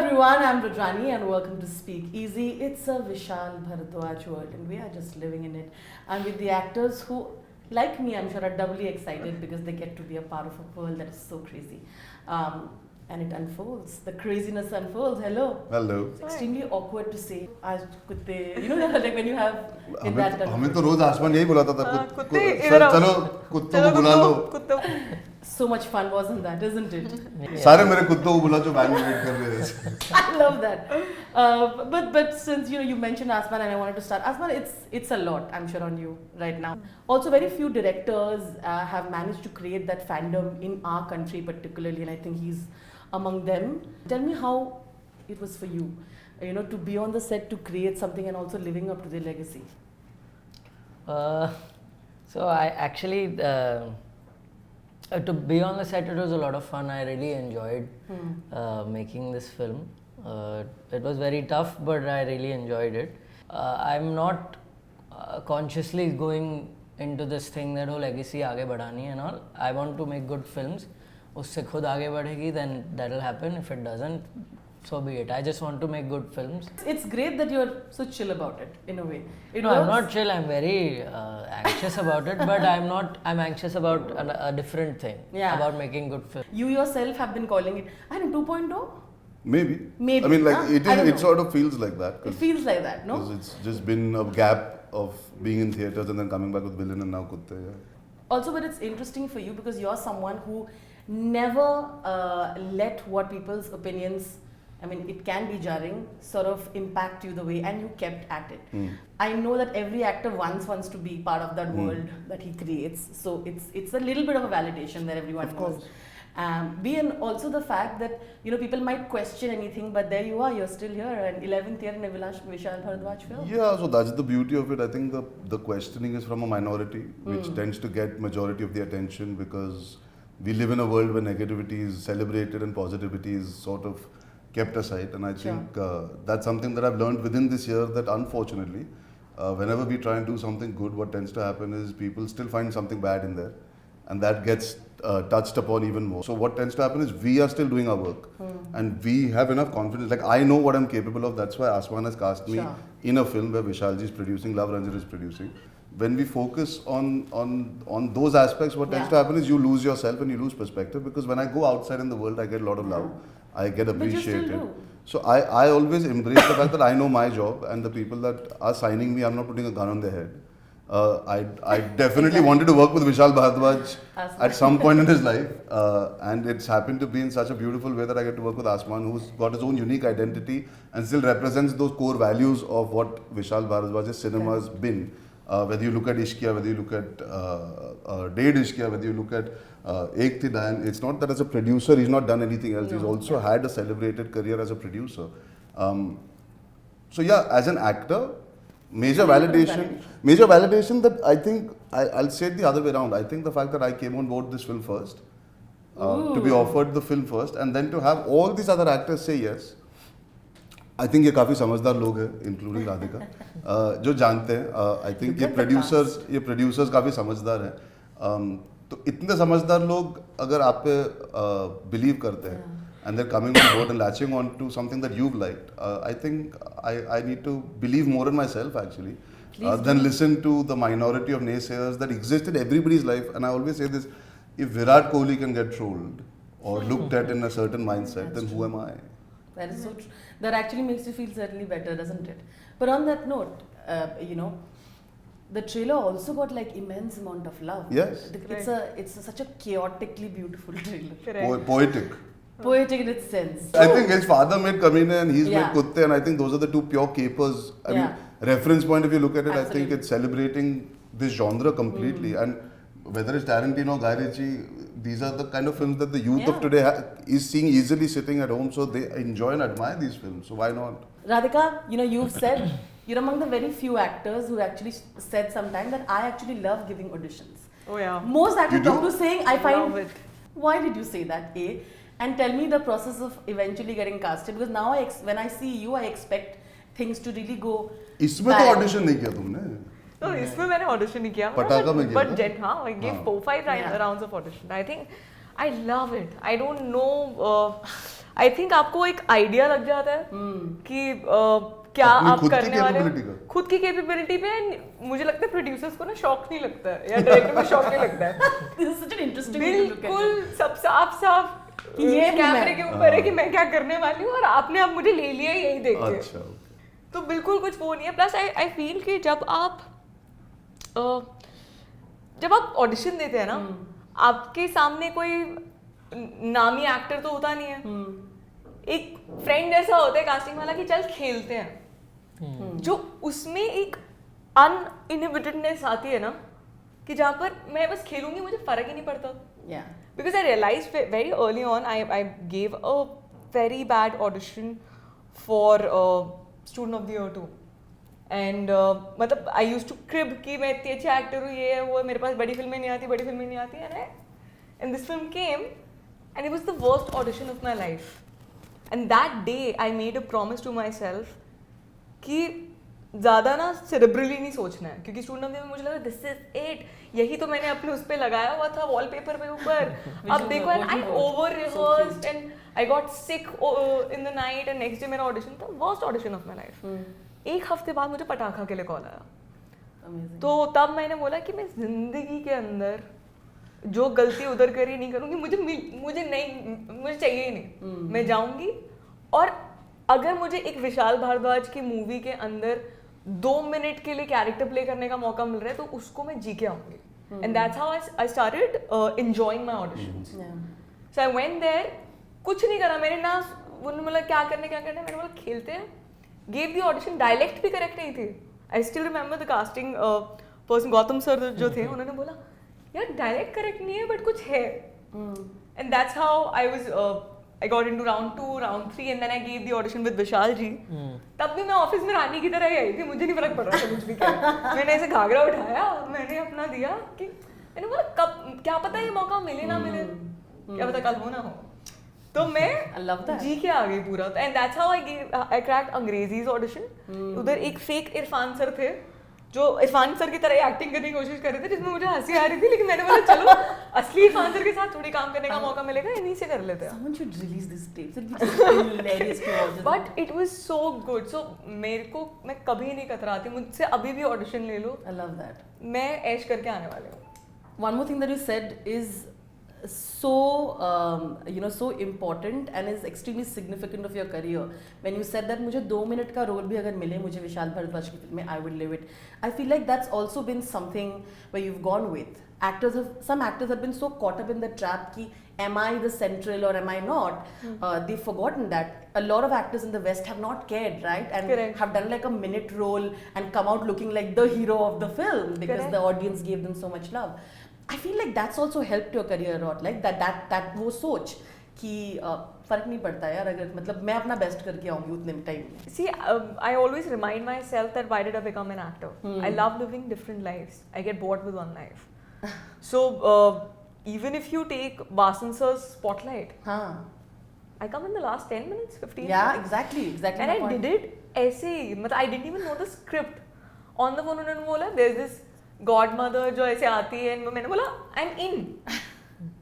everyone, I'm Rudrani and welcome to Speak Easy. It's a Vishal Bharadwaj world and we are just living in it. I'm with the actors who, like me, I'm sure are doubly excited because they get to be a part of a world that is so crazy. And it unfolds. The craziness unfolds. Hello. Hello. It's extremely awkward to say, आज कुत्ते, you know, like when you have in that. हमें तो रोज आसमान यही बुलाता था. कुत्ते, चलो कुत्तों को बुला लो. So much fun, wasn't that, isn't it? सारे मेरे कुत्तों को बुला जो वैन में वेट कर रहे थे. I love that. But since you mentioned Aasmaan and I wanted to start, Aasmaan, it's a lot, I'm sure, on you right now. Also, very few directors have managed to create that fandom in our country particularly, and I think he's among them. Tell me how it was for you, to be on the set to create something and also living up to the legacy. So I actually, to be on the set, it was a lot of fun. I really enjoyed making this film. It was very tough, but I really enjoyed it. I'm not consciously going into this thing that legacy आगे बढ़ानी and all. I want to make good films. उससे खुद आगे बढ़ेगी, then that'll happen. If it doesn't, so be it. I just want to make good films. It's great that you're so chill about it, in a way. No, I'm not chill. I'm very anxious about it, but I'm anxious about a different thing. Yeah. About making good films. You yourself have been calling it, 2.0? Maybe. Maybe. I mean, like, it sort of feels like that. It feels like that, no? Because it's just been a gap of being in theatres and then coming back with Villain and now Kuttey. Yeah. Also, but it's interesting for you because you're someone who never let what people's opinions, I mean, it can be jarring, sort of impact you the way, and you kept at it. I know that every actor wants to be part of that world that he creates, so it's a little bit of a validation that everyone knows. And also the fact that people might question anything, but there you are, you're still here, and 11th year in a Vishal Bharadwaj film. Yeah, so that's the beauty of it. I think the questioning is from a minority, which tends to get majority of the attention because we live in a world where negativity is celebrated and positivity is sort of kept aside. And I think that's something that I've learned within this year, that unfortunately, whenever we try and do something good, what tends to happen is people still find something bad in there. And that gets touched upon even more. So what tends to happen is we are still doing our work. And we have enough confidence. Like, I know what I'm capable of. That's why Aasmaan has cast me in a film where Vishalji is producing, Love Ranjit is producing. When we focus on those aspects, what tends to happen is you lose yourself and you lose perspective, because when I go outside in the world, I get a lot of love. I get appreciated. But you still do. So I always embrace the fact that I know my job, and the people that are signing me, I'm not putting a gun on their head. I definitely wanted to work with Vishal Bharadwaj at some point in his life, and it's happened to be in such a beautiful way that I get to work with Aasmaan, who's got his own unique identity and still represents those core values of what Vishal Bharadwaj's cinema has been. Whether you look at Ishqiya, whether you look at Dead Ishqiya, whether you look at Ek Thi Dayan, it's not that as a producer he's not done anything else. He's also had a celebrated career as a producer. So yeah, as an actor, major validation that I think, I'll say it the other way around. I think the fact that I came on board this film first, to be offered the film first, and then to have all these other actors say yes. I think ये काफ़ी समझदार लोग हैं, including Radhika, जो जानते हैं. I think ये producers काफ़ी समझदार हैं. तो इतने समझदार लोग अगर आप पे believe करते हैं, and they're coming on board and latching on to something that you've liked, I think I need to believe more in myself actually, than listen to the minority of naysayers that exist in everybody's life. And I always say this: if Virat Kohli can get trolled or looked at in a certain mindset, then who am I? That is so true. That actually makes you feel certainly better, doesn't it? But on that note, the trailer also got like immense amount of love. Yes. It's such a chaotically beautiful trailer. Poetic in its sense. I think his father made Kamine and he's made Kuttey, and I think those are the two pure capers. I mean, reference point, if you look at it, I think it's celebrating this genre completely. And whether it's Tarantino or Guy Ritchie, these are the kind of films that the youth of today is seeing easily sitting at home, so they enjoy and admire these films. So why not? Radhika, you've said, you're among the very few actors who actually said sometime that I actually love giving auditions. Oh yeah. Most actors come to saying, I find... Love it. Why did you say that, A? And tell me the process of eventually getting casted, because now when I see you, I expect things to really go इसमें तो audition नहीं किया तुमने? No, इसमें मैंने audition नहीं किया. पटाखा में किया. But Jet, I gave 4-5 rounds of audition. I think I love it. I don't know. I think आपको एक आइडिया लग जाता है कि क्या आप करने वाले हो खुद की कैपेबिलिटी पे। मुझे लगता है प्रोड्यूसर्स को ना शौक नहीं लगता है या डायरेक्टर को शौक नहीं लगता है। This is such an interesting way to look at it. बिल्कुल सब साफ ये कैमरे के ऊपर है कि मैं क्या करने वाली हूँ और आपने अब मुझे ले लिया यही देख के। अच्छा, तो बिल्कुल कुछ वो नहीं है। प्लस आई फील कि जब आप ऑडिशन देते हैं ना, आपके सामने कोई नामी एक्टर तो होता नहीं है, एक फ्रेंड ऐसा होता है कास्टिंग वाला कि चल खेलते हैं, जो उसमें एक अनइनहिबिटेडनेस आती है ना कि जहाँ पर मैं बस खेलूंगी, मुझे फर्क ही नहीं पड़ता। Because I realized very early on, I gave a very bad audition for Student of the Year 2. And मतलब I used to crib कि मैं इतनी अच्छी एक्टर हूँ, ये है वो, मेरे पास बड़ी फिल्में नहीं आती, and this film came and it was the worst audition of my life. And that day I made a promise to myself कि ज़्यादा ना cerebrally नहीं सोचना है, क्योंकि स्टूडेंट ऑफ द ईयर में मुझे लगा this is it, यही तो मैंने अपने उस पे लगाया हुआ था वॉलपेपर पे ऊपर। अब देखो, and I over rehearsed and I got sick in the night and next day मेरा audition था, worst audition of my life। एक हफ्ते बाद मुझे पटाखा के लिए कॉल आया। तो तब मैंने बोला कि मैं जिंदगी के अंदर जो गलती उधर करी नहीं करूँगी, मुझे चाहिए ही नहीं। मैं जाऊँगी और अगर मुझे एक विशाल भारद्वाज की मूवी के अंदर 2 मिनट के लिए कैरेक्टर प्ले करने का मौका मिल रहा है तो उसको मैं जी के आऊँगी। And that's how I started enjoying my auditions. So I went there, कुछ नहीं करा मैंने ना, उन्होंने बोला क्या करने मैंने बोला खेलते हैं। गेव दी ऑडिशन, डायलेक्ट भी करेक्ट नहीं थी। I still remember the casting person Gautam sir जो थे, उन्होंने बोला यार डायरेक्ट करेक्ट नहीं है बट कुछ है। And that's how I got into round 2, round 3 and then I gave the audition with विशाल जी। तब भी मैं ऑफिस में रानी की तरह ही आई थी, मुझे नहीं फर्क पड़ रहा था कुछ भी क्या। मैंने ऐसे घाघरा उठाया, मैंने अपना दिया कि मैंने बोला कब क्या पता ये मौका मिले ना मिले, क्या पता कल हो ना हो। तो मैं जी के आ गई पूरा। And that's how I cracked अंग्रेजीज ऑडिशन। उधर एक फेक इरफान सर थे जो इरफान सर की तरह एक्टिंग करने की कोशिश कर रहे थे, जिसमें मुझे हंसी आ रही थी, लेकिन मैंने बोला चलो असली इरफान सर के साथ थोड़ी काम करने का मौका मिलेगा, इन्हीं से कर लेते हैं। Someone should release this tape. It'd be hilarious to watch. But it was so good. So मैं कभी नहीं कतराती, मुझसे अभी भी ऑडिशन ले लो। I love that. मैं ऐश करके आने वाली हूँ। One more thing that you said is so so important and is extremely significant of your career when you said that मुझे 2 मिनट का रोल भी अगर मिले मुझे विशाल भारद्वाज की फिल्म में, I would live it. I feel like that's also been something where you've gone with some actors have been so caught up in the trap ki am I the central or am I not? They've forgotten that a lot of actors in the West have not cared, right? And Correct. have done like a minute role and come out looking like the hero of the film because Correct. the audience gave them so much love. I feel like that's also helped your career a lot, like that वो सोच कि फर्क नहीं पड़ता यार, अगर मतलब मैं अपना बेस्ट करके आऊँगी उतने टाइम में। See, I always remind myself that why did I become an actor? I love living different lives. I get bored with one life. So even if you take Vasan sir's spotlight, I come in the last 10 minutes, 15 Yeah, minutes. exactly. And I did it ऐसे ही, मतलब I didn't even know the script. On the phone उन्होंने बोला there's this godmother जो ऐसे आती है, मैंने बोला I'm in.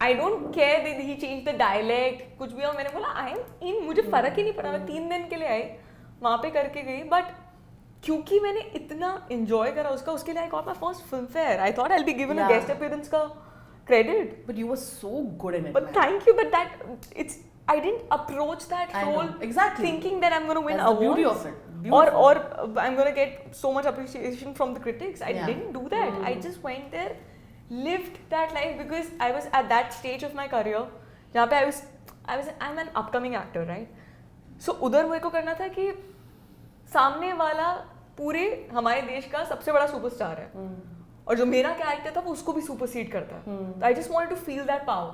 I don't care that he changed the dialect, कुछ भी हो, मैंने बोला I am in. मुझे फर्क ही नहीं पड़ा, मैं 3 दिन के लिए आई, वहाँ पे करके गई, बट क्योंकि मैंने इतना enjoy करा उसके लिए I got my first filmfare. I thought I'll be given a guest appearance का credit. But you were so good in it. But thank you, but I didn't approach that role thinking that I'm going to win awards. That's the beauty of it. Or I'm going to get so much appreciation from the critics. I didn't do that. I just went there, lived that life because I was at that stage of my career. जहाँ पे I'm an upcoming actor, right? So उधर मेरे को करना था कि सामने वाला पूरे हमारे देश का सबसे बड़ा सुपरस्टार है और जो मेरा कैरेक्टर था वो उसको भी सुपरसीड करता है। तो I just wanted to feel that power.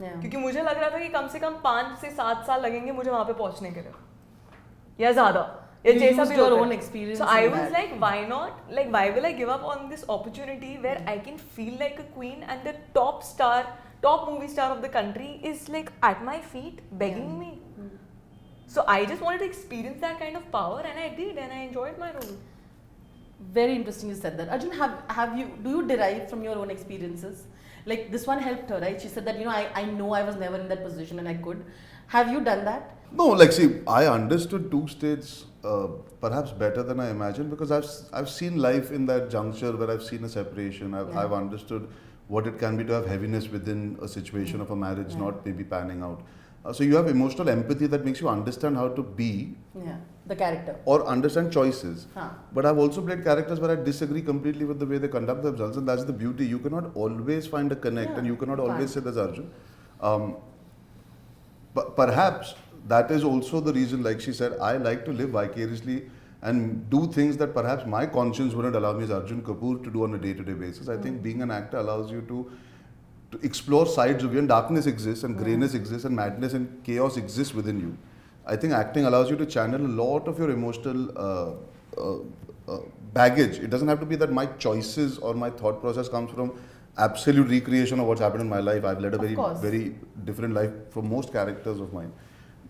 क्योंकि मुझे लग रहा था कि कम से कम 5 से 7 साल लगेंगे मुझे वहाँ पे पहुँचने के लिए या ज़्यादा या जैसा भी your own experience. So I was like, why not? Like, why will I give up on this opportunity where I can feel like a queen and the top movie star of the country is like at my feet begging me. So I just wanted to experience that kind of power and I did and I enjoyed my role. Very interesting you said that. Arjun, do you derive from your own experiences? Like this one helped her, right? She said that, I know I was never in that position and I could. Have you done that? No, like see, I understood two states perhaps better than I imagined because I've seen life in that juncture where I've seen a separation. I've understood what it can be to have heaviness within a situation of a marriage not maybe panning out. So you have emotional empathy that makes you understand how to be the character or understand choices. But I've also played characters where I disagree completely with the way they conduct themselves, and that's the beauty. You cannot always find a connect, and you cannot always say there's Arjun. But perhaps that is also the reason, like she said, I like to live vicariously and do things that perhaps my conscience wouldn't allow me as Arjun Kapoor to do on a day-to-day basis. I think being an actor allows you to explore sides of you, and darkness exists, and greyness exists, and madness and chaos exists within you. I think acting allows you to channel a lot of your emotional baggage. It doesn't have to be that my choices or my thought process comes from absolute recreation of what's happened in my life. I've led a very different life from most characters of mine.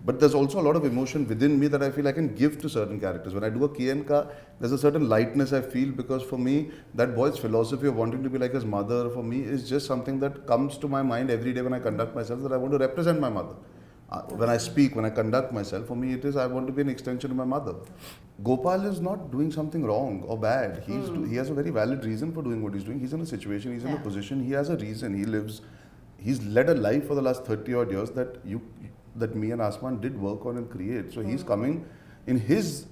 But there's also a lot of emotion within me that I feel I can give to certain characters. When I do a K.N.K., there's a certain lightness I feel because for me, that boy's philosophy of wanting to be like his mother, for me, is just something that comes to my mind every day when I conduct myself, that I want to represent my mother. When I speak, when I conduct myself, for me it is I want to be an extension of my mother. Gopal is not doing something wrong or bad. He has a very valid reason for doing what he's doing. He's in a situation, he's in a position, he has a reason, he's led a life for the last 30 odd years that me and Aasmaan did work on and create. So he's coming in his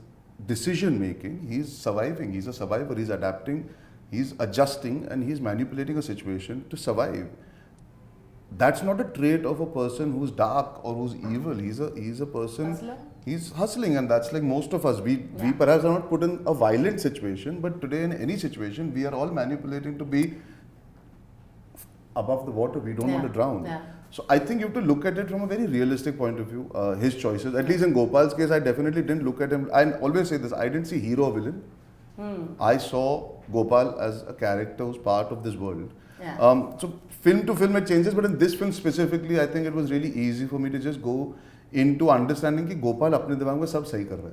decision making, he's surviving, he's a survivor, he's adapting, he's adjusting, and he's manipulating a situation to survive. That's not a trait of a person who's dark or who's evil. He's a person, Hustler. He's hustling, and that's like most of us. We perhaps are not put in a violent situation, but today in any situation, we are all manipulating to be above the water. We don't want to drown. So I think you have to look at it from a very realistic point of view. His choices, at least in Gopal's case, I definitely didn't look at him. I always say this, I didn't see hero or villain. I saw Gopal as a character who's part of this world. So film to film it changes, but in this film specifically, I think it was really easy for me to just go into understanding that Gopal apne dimag mein sab sahi kar raha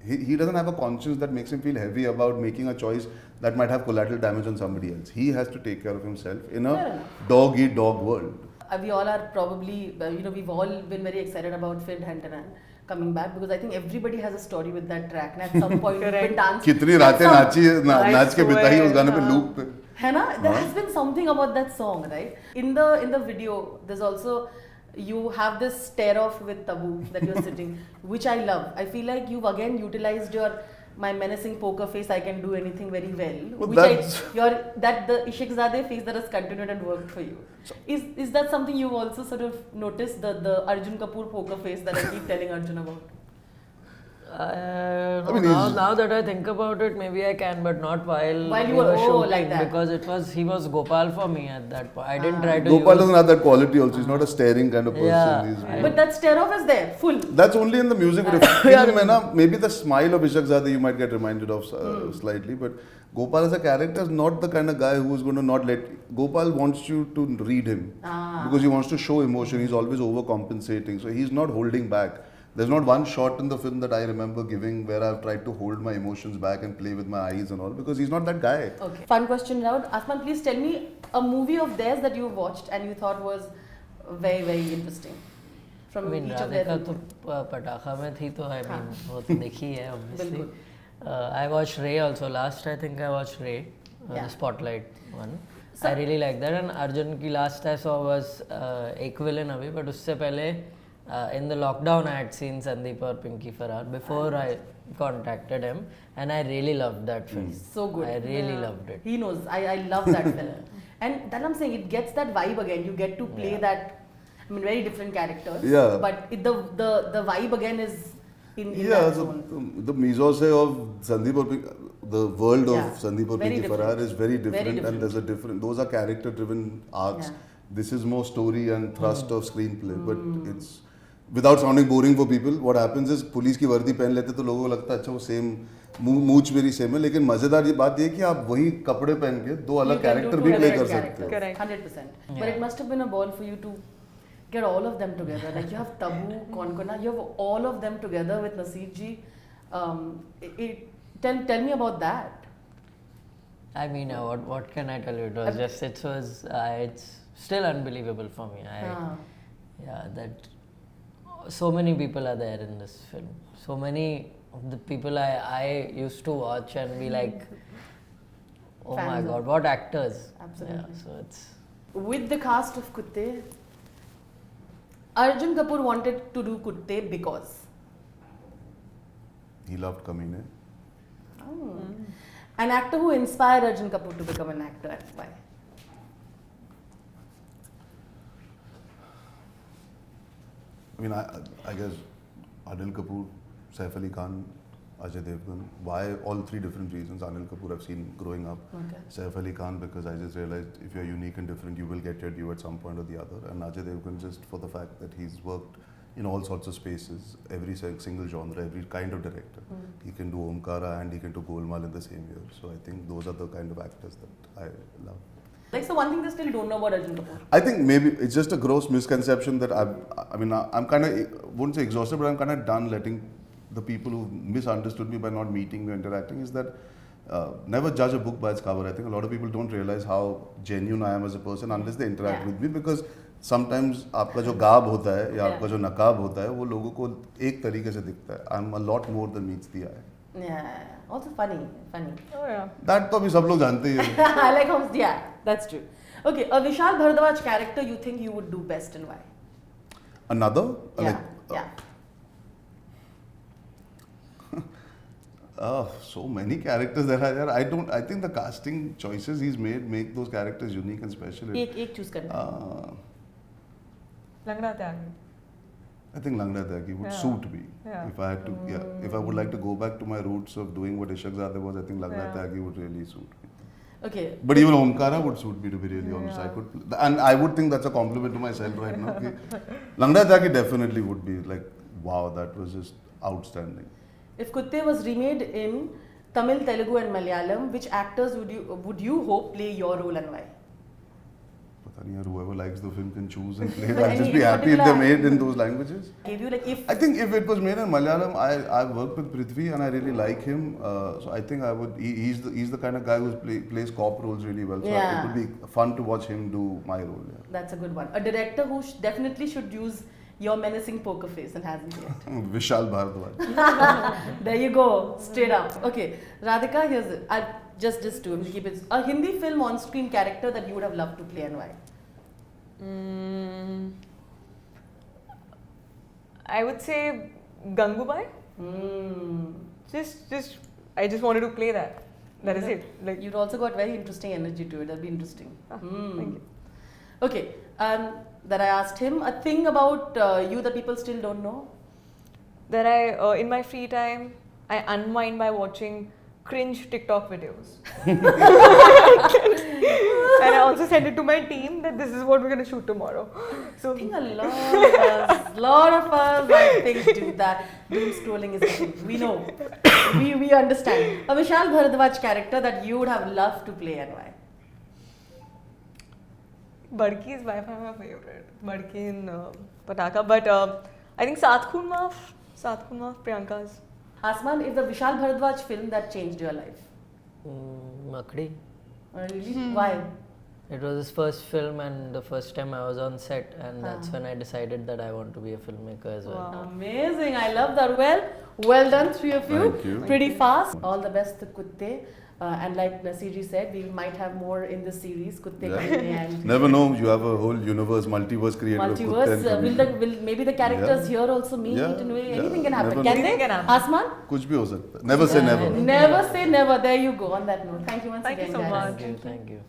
hai. He doesn't have a conscience that makes him feel heavy about making a choice that might have collateral damage on somebody else. He has to take care of himself in a dog-eat-dog world. We all are probably, we've all been very excited about Fid Hantanan coming back because I think everybody has a story with that track. And at some point, we've been dancing. कितनी रातें नाच के बिताई उस गाने पे loop पे. है ना? There has been something about that song, right? In the video, there's also you have this stare off with Tabu that you're sitting, which I love. I feel like you've again utilized my menacing poker face. I can do anything very well. The Ishikzadeh face that has continued and worked for you. So, is that something you've also sort of noticed, the Arjun Kapoor poker face that I keep telling Arjun about? Now that I think about it, maybe I can, but not while you we were were shooting, like that. Because he was Gopal for me at that point. I didn't try to Gopal doesn't have that quality also. He's not a staring kind of person. But that stare off is there, full. That's only in the music video. Maybe the smile of Ishakzadeh you might get reminded of slightly, but Gopal as a character is not the kind of guy who is going to not let... Gopal wants you to read him because he wants to show emotion. He's always overcompensating. So he's not holding back. There's not one shot in the film that I remember giving where I've tried to hold my emotions back and play with my eyes and all because he's not that guy. Okay. Fun question round. Aasmaan, please tell me a movie of theirs that you watched and you thought was very, very interesting. From each of their Radhika तो पटाखा में थी तो I mean वो तो देखी है obviously. I watched Ray also. Last I think I watched Ray, the Spotlight one. I really like that. And Arjun की last I saw was एक villain अभी, but उससे पहले in the lockdown I had seen Sandeep or Pinky Farrar before I contacted him, and I really loved that film. So good. I really loved it. He knows. I love that film. And that I'm saying, it gets that vibe again. You get to play that, I mean, very different characters. Yeah. But the vibe again is in that zone. The mise-en-scène of Sandeep or Pinky, the world of Sandeep or Pinky Farrar is very different, and there's a different. Those are character-driven arcs. This is more story and thrust of screenplay, but it's. Without sounding boring for people, what happens is police की वर्दी पहन लेते तो लोगों को लगता है अच्छा वो सेम मूंछ मेरी सेम है, लेकिन मजेदार ये बात ये कि आप वही कपड़े पहन के दो अलग कैरेक्टर भी प्ले कर सकते हो. Correct. 100%. But it must have been a ball for you to get all of them together. Like you have Tabu, Konkona, you have all of them together with Naseer ji. Tell me about that. I mean, what can I tell you? It's still unbelievable for me. so many people are there in this film. So many of the people I used to watch and be like, oh Fans my of- god, what actors. Absolutely. Yeah, so it's With the cast of Kuttey, Arjun Kapoor wanted to do Kuttey because. He loved Kamine. Oh. An actor who inspired Arjun Kapoor to become an actor, and why? I mean, I guess Anil Kapoor, Saif Ali Khan, Ajay Devgan. Why? All three different reasons. Anil Kapoor I've seen growing up. Okay. Saif Ali Khan because I just realized if you're unique and different, you will get your due at some point or the other. And Ajay Devgan just for the fact that he's worked in all sorts of spaces, every single genre, every kind of director. He can do Omkara and he can do Golmaal in the same year. So I think those are the kind of actors that I love. Like, so one thing they still don't know about Arjun Kapoor. I think maybe it's just a gross misconception that I'm kind of, wouldn't say exhausted, but I'm kind of done letting the people who misunderstood me by not meeting me, interacting, is that never judge a book by its cover. I think a lot of people don't realize how genuine I am as a person unless they interact with me, because sometimes आपका जो गाब होता है या आपका जो नकाब होता है वो लोगों को एक तरीके से दिखता है. I'm a lot more than meets the eye. Yeah. Also funny. Oh yeah. That तो अभी सब लोग जानते ही हैं. I like how, yeah, that's true. Okay, a Vishal Bharadwaj character you think you would do best and why? Another? Yeah. So many characters there are there. I think the casting choices he's made make those characters unique and special. एक choose करना. Langda Tyagi. I think Langda Tyagi would suit me. Yeah. If I had to, if I would like to go back to my roots of doing what Ishaq Zadeh was, I think Langda Tyagi would really suit me. Okay. But even Omkara would suit me, to be really honest. I could, and I would think that's a compliment to myself right now. Okay. Langda Tyagi definitely would be like, wow, that was just outstanding. If Kuttey was remade in Tamil, Telugu and Malayalam, which actors would you hope play your role and why? Pata nahi yaar, whoever likes the film can choose and play it. But I'll just any be happy if they're particular- made in those languages. Gave you like if I think if it was made in Malayalam, I've worked with Prithvi and I really like him. So I think I would. He's the kind of guy who plays cop roles really well. So Yeah. it would be fun to watch him do my role. Yeah. that's a good one. A director who definitely should use your menacing poker face and hasn't yet. Vishal Bharadwaj. There you go, straight up. Okay, Radhika, here's it. I'll just two. I'm gonna keep it. A Hindi film on-screen character that you would have loved to play and why? I would say Gangubai. I just wanted to play that. That is it. Like You've also got very interesting energy to it. That'll be interesting. thank you. Okay, that I asked him a thing about you that people still don't know. That I, in my free time, I unwind by watching cringe TikTok videos. And I also send it to my team that this is what we're going to shoot tomorrow. So I think a lot of us, I think, do that. Doom scrolling is a thing. We know. We understand. A Vishal Bharadwaj character that you would have loved to play and why? Badki is by far my favorite. Badki in Pataka. But I think Saath Khoon Maaf, Priyanka's. Aasmaan is the Vishal Bharadwaj film that changed your life. Makdi. Really? Why? It was his first film and the first time I was on set, and that's when I decided that I want to be a filmmaker as well. Wow. Amazing. I love that. Well done, three of you. Thank you. Pretty fast. All the best to Kuttey. And like Nasirji said, we might have more in this series. Kuttey, Kamine and Never know. You have a whole multiverse created. of Kuttey multiverse. and Will maybe the characters here also meet Yeah. in a way? Yeah. Anything can happen. Never Can know. they? Anything can happen. Aasmaan? Kuch bhi ho sakta hai. Never say never. Never say never. There you go. On that note, thank you once Thank you again, so guys. much. Thank you.